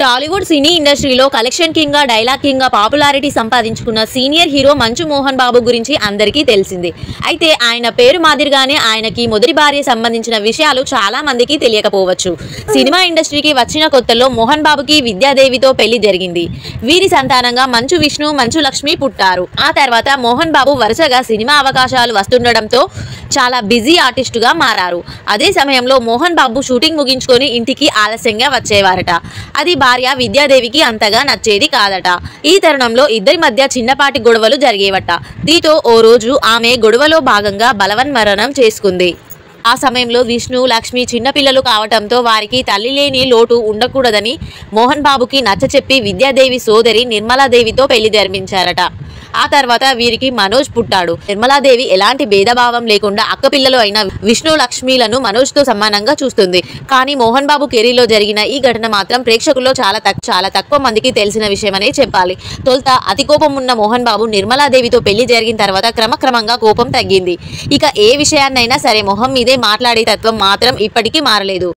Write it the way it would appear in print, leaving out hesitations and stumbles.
టాలీవుడ్ సినీ ఇండస్ట్రీలో collection king గా dialogue king గా పాపులారిటీ సంపాదించుకున్న సీనియర్ హీరో మంచు మోహన్ బాబు గురించి అందరికీ తెలిసింది. అయితే ఆయన పేరు మాదిరిగానే ఆయనకి మొదటి భార్య సంబంధించిన విషయాలు చాలా మందికి తెలియకపోవచ్చు. సినిమా ఇండస్ట్రీకి వచ్చిన కొత్తలో మోహన్ బాబుకి విద్యాదేవితో పెళ్లి జరిగింది. వీరి సంతానంగా మంచు విష్ణు, మంచు లక్ష్మి పుట్టారు. ఆ తర్వాత మోహన్ బాబు వరుసగా సినిమా అవకాశాలు వస్తుండడంతో చాలా బిజీ ఆర్టిస్టుగా మారారు. అదే సమయంలో మోహన్ బాబు షూటింగ్ ముగించుకొని ఇంటికి ఆలస్యంగా వచ్చేవారట. అది భార్య విద్యాదేవికి అంతగా నచ్చేది కాదట. ఈ తరుణంలో ఇద్దరి మధ్య చిన్నపాటి గొడవలు జరిగేవట. దీంతో ఓ రోజు ఆమె గొడవలో భాగంగా బలవన్మరణం చేసుకుంది. ఆ సమయంలో విష్ణు, లక్ష్మి చిన్నపిల్లలు కావటంతో వారికి తల్లి లేని లోటు ఉండకూడదని మోహన్ బాబుకి నచ్చచెప్పి విద్యాదేవి సోదరి నిర్మలాదేవితో పెళ్లి జరిపించారట. ఆ తర్వాత వీరికి మనోజ్ పుట్టాడు. నిర్మలాదేవి ఎలాంటి భేదభావం లేకుండా అక్కపిల్లలు అయిన విష్ణు, లక్ష్మిలను మనోజ్తో సమానంగా చూస్తుంది. కానీ మోహన్ బాబు కెరీర్లో జరిగిన ఈ ఘటన మాత్రం ప్రేక్షకుల్లో చాలా తక్కువ మందికి తెలిసిన విషయమనే చెప్పాలి. తొలుత అతి కోపం ఉన్న మోహన్ బాబు నిర్మలాదేవితో పెళ్లి జరిగిన తర్వాత క్రమక్రమంగా కోపం తగ్గింది. ఇక ఏ విషయాన్నైనా సరే మొహం మీదే మాట్లాడే తత్వం మాత్రం ఇప్పటికీ మారలేదు.